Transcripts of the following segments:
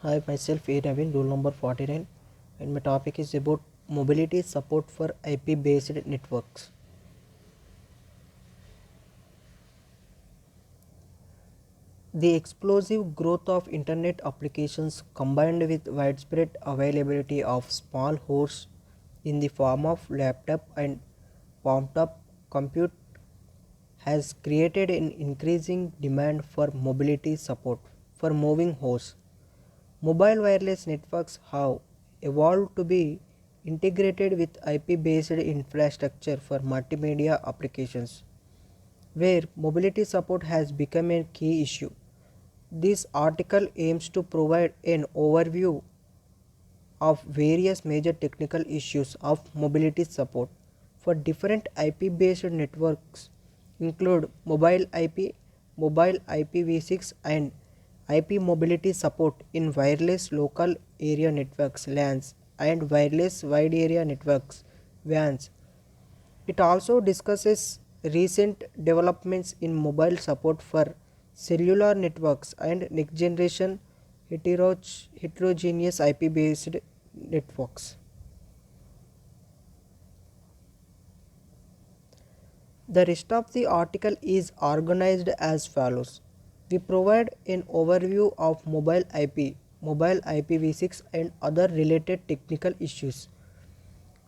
Hi, myself A. Navin, rule number 49, and my topic is about mobility support for IP based networks. The explosive growth of internet applications combined with widespread availability of small hosts in the form of laptop and palm-top compute has created an increasing demand for mobility support for moving hosts. Mobile wireless networks have evolved to be integrated with IP based infrastructure for multimedia applications, where mobility support has become a key issue. This article aims to provide an overview of various major technical issues of mobility support for different IP based networks include mobile IPv6 and IP mobility support in wireless local area networks LANs and wireless wide area networks WANs. It also discusses recent developments in mobile support for cellular networks and next generation heterogeneous IP based networks. The rest of the article is organized as follows. We provide an overview of mobile IP, mobile IPv6 and other related technical issues.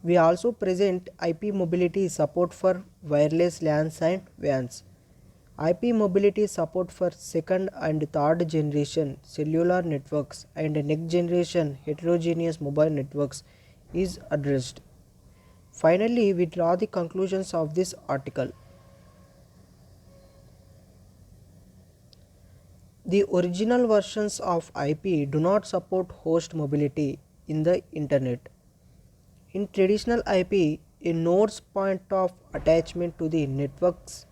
We also present IP mobility support for wireless LANs and WANs. IP mobility support for second and third generation cellular networks and next generation heterogeneous mobile networks is addressed. Finally, we draw the conclusions of this article. The original versions of IP do not support host mobility in the internet. In traditional IP, a node's point of attachment to the networks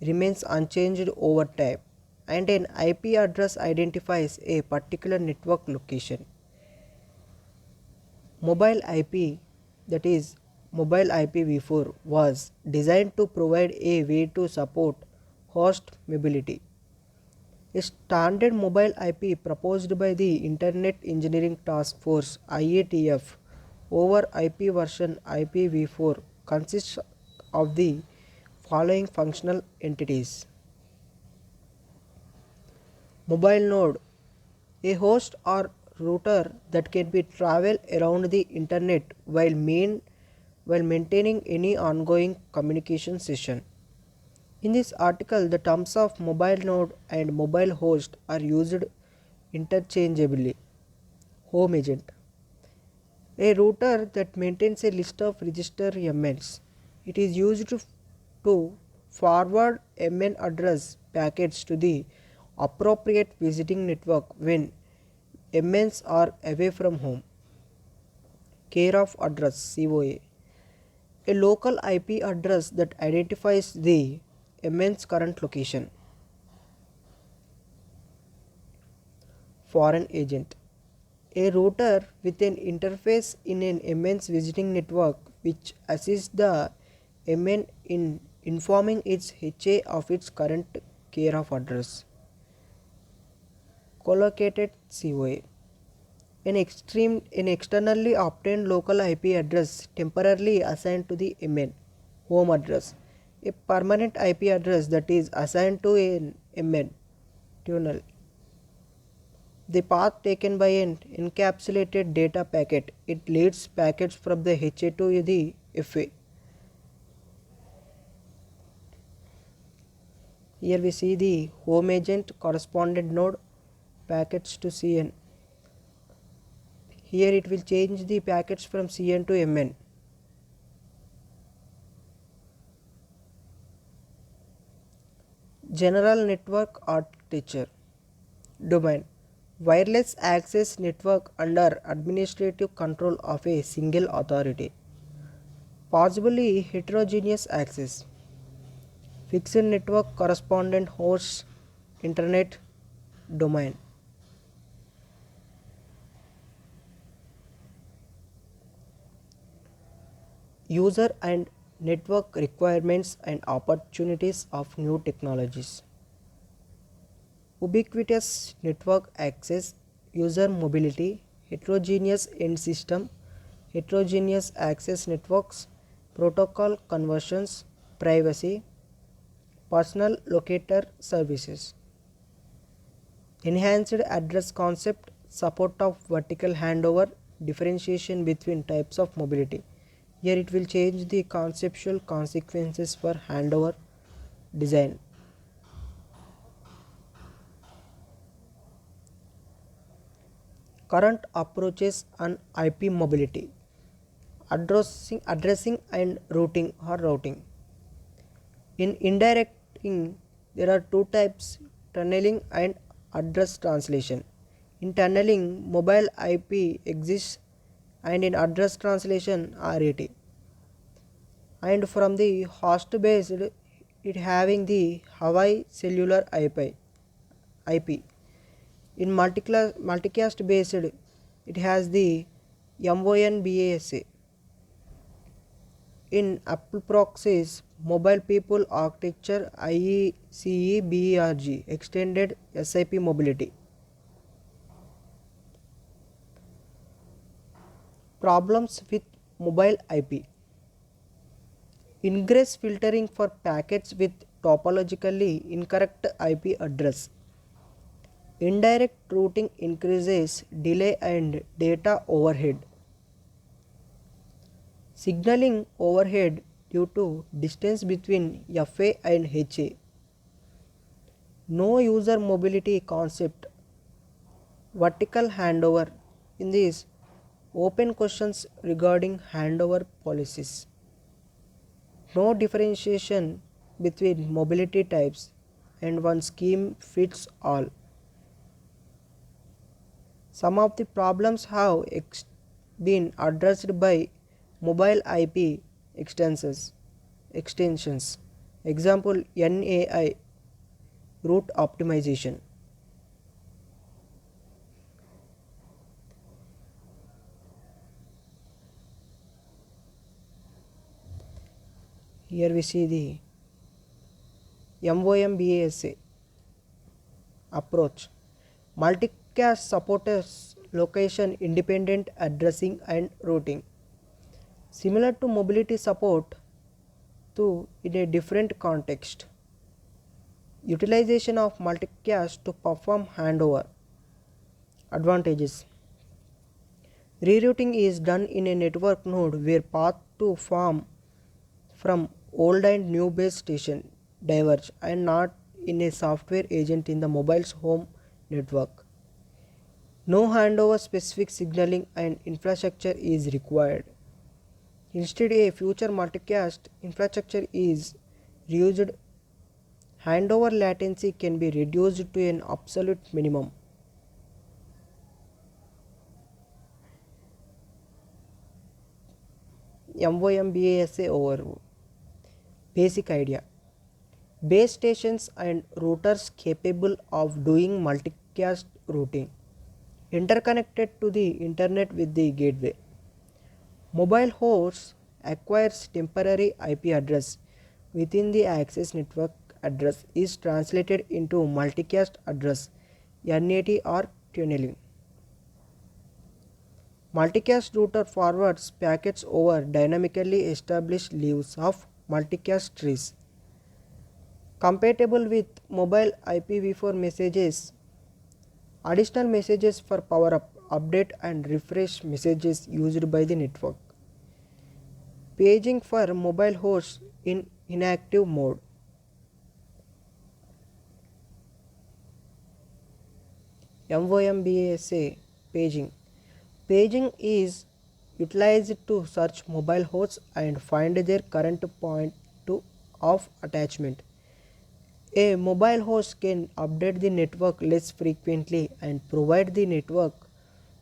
remains unchanged over time, and an IP address identifies a particular network location. Mobile IP, that is, Mobile IPv4, was designed to provide a way to support host mobility. A standard mobile IP proposed by the Internet Engineering Task Force IETF over IP version IPv4 consists of the following functional entities. Mobile node, a host or router that can be travel around the internet while maintaining any ongoing communication session. In this article, the terms of mobile node and mobile host are used interchangeably. Home agent, a router that maintains a list of register MNs. It is used to forward MN address packets to the appropriate visiting network when MNs are away from home. Care of address COA, a local IP address that identifies the MN's current location. Foreign agent, a router with an interface in an MN's visiting network which assists the MN in informing its HA of its current care of address. Collocated COA, an externally obtained local IP address temporarily assigned to the MN. Home address, a permanent IP address that is assigned to an MN. Tunnel, the path taken by an encapsulated data packet. It leads packets from the HA to the FA. Here we see the home agent correspondent node packets to CN. Here it will change the packets from CN to MN. General network architecture. Domain, wireless access network under administrative control of a single authority. Possibly heterogeneous access. Fixed network correspondent hosts internet domain. User and network requirements and opportunities of new technologies. Ubiquitous network access, user mobility, heterogeneous end system, heterogeneous access networks, protocol conversions, privacy, personal locator services. Enhanced address concept, support of vertical handover, differentiation between types of mobility. Here it will change the conceptual consequences for handover design. Current approaches on IP mobility, addressing and routing. In indirecting, there are two types, tunneling and address translation. In tunneling, mobile IP exists, and in address translation, RAT. And from the host based, it having the Hawaii cellular IP. In multicast based, it has the MONBASA. In Apple proxies, mobile people architecture IECE extended SIP mobility. Problems with mobile IP. Ingress filtering for packets with topologically incorrect IP address. Indirect routing increases delay and data overhead. Signaling overhead due to distance between FA and HA. No user mobility concept. Vertical handover. In this, open questions regarding handover policies. No differentiation between mobility types, and one scheme fits all. Some of the problems have been addressed by mobile IP extensions. Example, NAI route optimization. Here we see the MOMBASA approach. Multicast supports location independent addressing and routing. Similar to mobility support, though in a different context. Utilization of multicast to perform handover. Advantages. Rerouting is done in a network node where path to form from old and new base station diverge, and not in a software agent in the mobile's home network. No handover specific signaling and infrastructure is required. Instead, a future multicast infrastructure is reused. Handover latency can be reduced to an absolute minimum. MOMBASA overview. Basic idea. Base stations and routers capable of doing multicast routing, interconnected to the internet with the gateway. Mobile host acquires temporary IP address within the access network. Address is translated into multicast address, NAT or tunneling. Multicast router forwards packets over dynamically established leaves of multicast trees. Compatible with mobile IPv4 messages. Additional messages for power up, update and refresh messages used by the network. Paging for mobile hosts in inactive mode. MOMBASA paging. Paging is utilized to search mobile hosts and find their current point of attachment. A mobile host can update the network less frequently and provide the network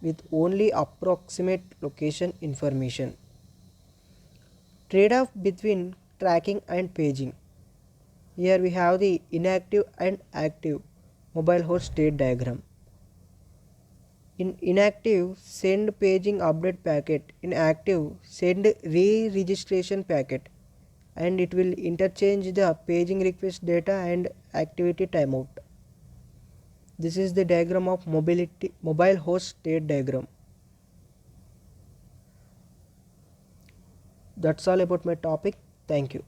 with only approximate location information. Trade-off between tracking and paging. Here we have the inactive and active mobile host state diagram. In inactive, send paging update packet. In active, send re-registration packet, and it will interchange the paging request data and activity timeout. This is the diagram of mobile host state diagram. That's all about my topic. Thank you.